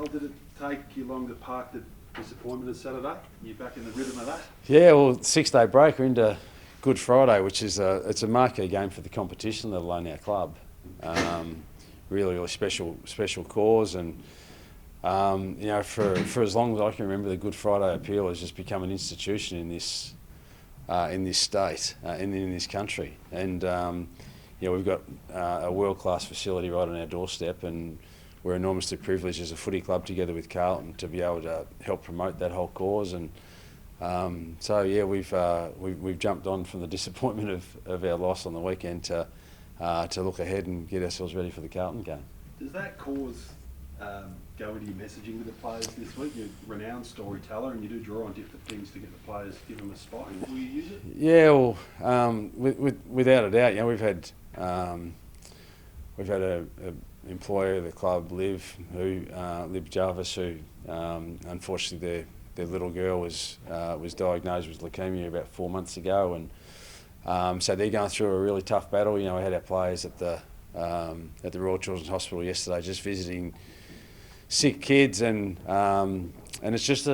did it take you long to park the disappointment of Saturday? You back in the rhythm of that? Yeah, well, 6-day break, we're into Good Friday, which is it's a marquee game for the competition, let alone our club. Really special cause, and for as long as I can remember, the Good Friday appeal has just become an institution in this state, in this country, and we've got a world-class facility right on our doorstep, and we're enormously privileged as a footy club, together with Carlton, to be able to help promote that whole cause. And we've jumped on from the disappointment of our loss on the weekend to look ahead and get ourselves ready for the Carlton game. Does that cause go into your messaging with the players this week? You're a renowned storyteller, and you do draw on different things to get the players, give them a spine. Will you use it? Yeah, well, without a doubt, we've had a employer of the club, Liv Jarvis, who unfortunately their little girl was diagnosed with leukemia about 4 months ago, and so they're going through a really tough battle. We had our players at the Royal Children's Hospital yesterday, just visiting sick kids, and it's just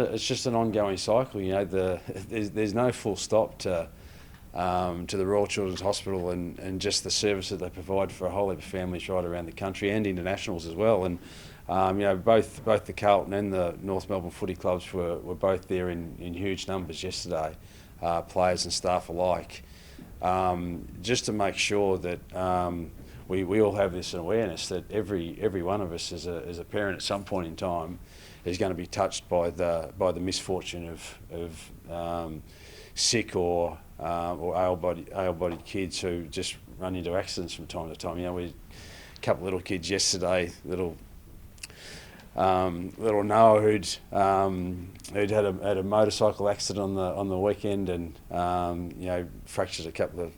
an ongoing cycle. There's no full stop to the Royal Children's Hospital and just the service that they provide for a whole heap of families right around the country, and internationals as well. And both the Carlton and the North Melbourne footy clubs were both there in huge numbers yesterday, players and staff alike, just to make sure that we all have this awareness that every one of us as a parent at some point in time is going to be touched by the misfortune of sick or able-bodied kids who just run into accidents from time to time. We had a couple of little kids yesterday, little Noah who'd had a motorcycle accident on the weekend, and fractured a couple of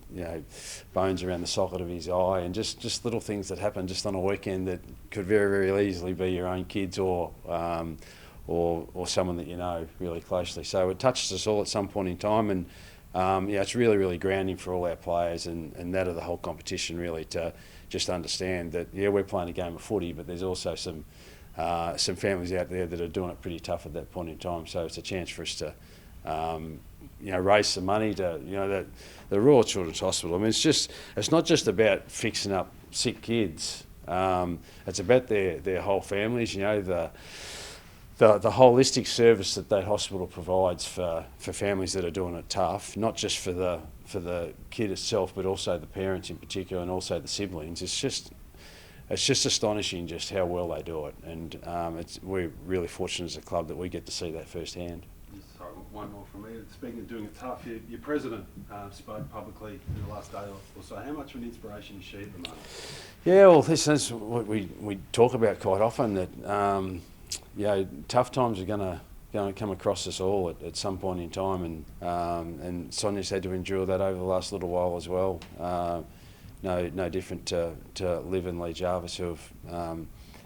bones around the socket of his eye, and just little things that happen just on a weekend that could very, very easily be your own kids or someone that you know really closely. So it touches us all at some point in time, and it's really, really grounding for all our players and that of the whole competition, really, to just understand that we're playing a game of footy, but there's also some families out there that are doing it pretty tough at that point in time. So it's a chance for us to raise some money to the Royal Children's Hospital. I mean, it's not just about fixing up sick kids. It's about their whole families. The holistic service that hospital provides for families that are doing it tough, not just for the kid itself, but also the parents in particular, and also the siblings. It's just astonishing just how well they do it, and we're really fortunate as a club that we get to see that firsthand. Sorry, one more from me. Speaking of doing it tough, your president spoke publicly in the last day or so. How much of an inspiration is she at the moment? Yeah, well, this is what we talk about quite often, that tough times are going to come across us all at some point in time, and Sonia's had to endure that over the last little while as well. No different to Liv and Lee Jarvis, who have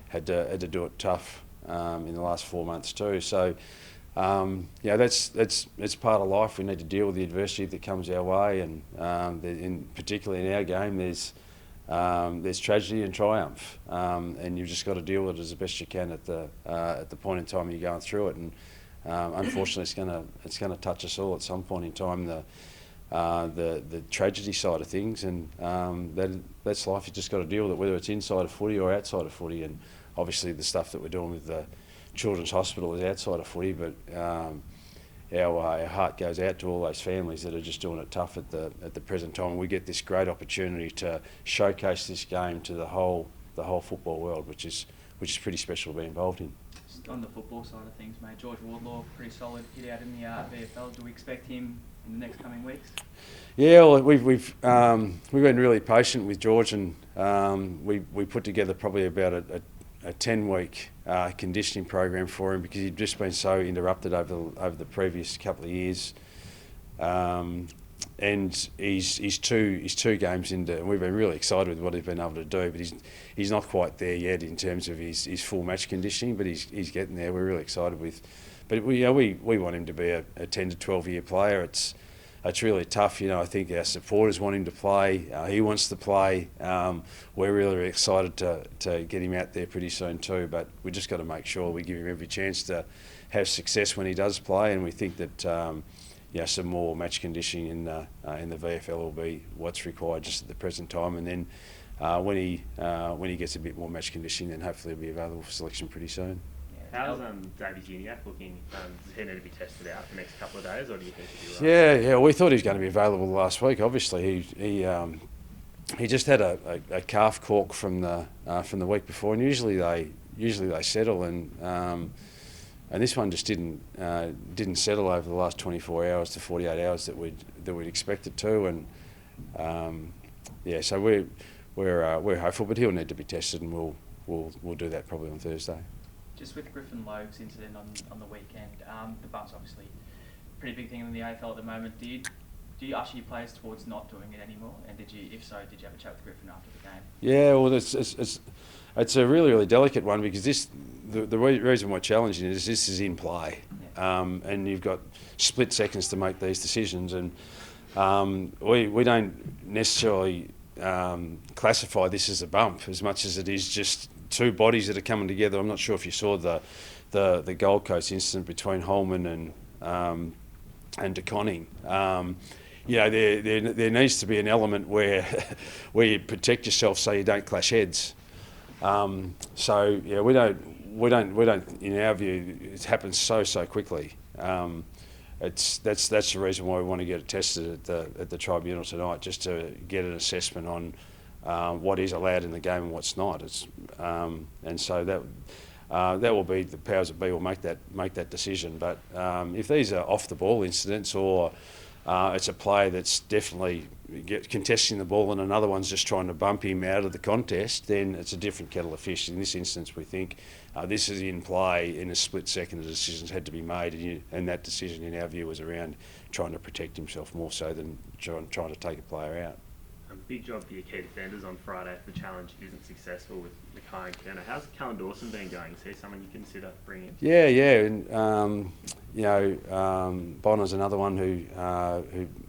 had to do it tough in the last 4 months too. So that's part of life. We need to deal with the adversity that comes our way, and particularly in our game, there's tragedy and triumph, and you've just got to deal with it as best you can at the point in time you're going through it. And unfortunately, it's gonna touch us all at some point in time. The tragedy side of things, and that's life. You just got to deal with it, whether it's inside of footy or outside of footy. And obviously, the stuff that we're doing with the Children's Hospital is outside of footy, but our heart goes out to all those families that are just doing it tough at the present time. We get this great opportunity to showcase this game to the whole football world, which is pretty special to be involved in. On the football side of things, mate, George Wardlaw, pretty solid hit out in the VFL. Do we expect him in the next coming weeks? Yeah, well, we've been really patient with George, and we put together probably about a 10-week conditioning program for him, because he'd just been so interrupted over the previous couple of years. And he's two games into, and we've been really excited with what he's been able to do, but he's not quite there yet in terms of his full match conditioning, but he's getting there. We're really excited with, but we want him to be a 10 to 12 year player. it's really tough. I think our supporters want him to play. He wants to play. We're really excited to get him out there pretty soon too. But we just got to make sure we give him every chance to have success when he does play. And we think that some more match conditioning in the VFL will be what's required just at the present time. And then when he gets a bit more match conditioning, then hopefully he'll be available for selection pretty soon. How's Davies Uniacke looking? Does he need to be tested out the next couple of days, or do you think he'll be right? Yeah. We thought he was going to be available last week. Obviously, he just had a calf cork from the week before, and usually they settle, and this one just didn't settle over the last 24 hours to 48 hours that we'd expect it to, and so we're hopeful, but he'll need to be tested, and we'll do that probably on Thursday. Just with Griffin Logue's incident on the weekend, the bump's obviously a pretty big thing in the AFL at the moment. Do you usher your players towards not doing it anymore? And if so, did you have a chat with Griffin after the game? Yeah, well, it's a really, really delicate one, because the reason we're challenging it is this is in play, and you've got split seconds to make these decisions, and we don't necessarily classify this as a bump as much as it is just two bodies that are coming together. I'm not sure if you saw the Gold Coast incident between Holman and De Koning. There needs to be an element where you protect yourself so you don't clash heads. We don't. In our view, it happens so quickly. That's the reason why we want to get it tested at the tribunal tonight, just to get an assessment on what is allowed in the game and what's not. And so that will be the powers that be will make that decision. But if these are off the ball incidents, or it's a player that's definitely contesting the ball and another one's just trying to bump him out of the contest, then it's a different kettle of fish. In this instance, we think this is in play. In a split second, the decisions had to be made, and that decision, in our view, was around trying to protect himself more so than trying to take a player out. Big job for your key defenders on Friday if the challenge isn't successful with Mackay and Kerner. How's Callan Dawson been going? Is he someone you consider bringing in? And Bonner's another one who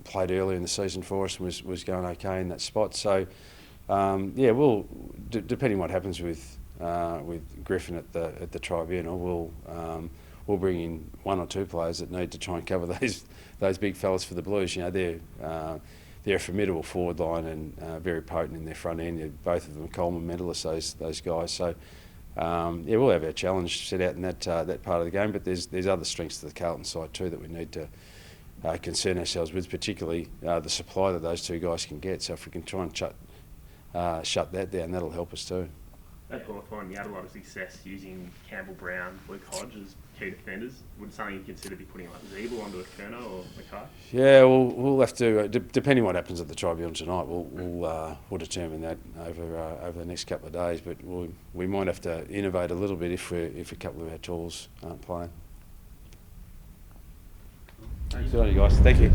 played earlier in the season for us and was going okay in that spot. So we'll depending what happens with Griffin at the tribunal, we'll bring in one or two players that need to try and cover those big fellas for the Blues. They're a formidable forward line and very potent in their front end. Both of them are Coleman medalists, those guys. So we'll have our challenge set out in that part of the game. But there's other strengths to the Carlton side too that we need to concern ourselves with, particularly the supply that those two guys can get. So if we can try and shut that down, that'll help us too. At Hawthorn, you had a lot of success using Campbell Brown, Luke Hodge as key defenders. Would something you consider be putting like Zeeble onto a Kerner or Mackay? Yeah, we'll have to, depending what happens at the tribunal tonight, we'll determine that over the next couple of days. But we might have to innovate a little bit if a couple of our tools aren't playing. Good on you guys. Thank you.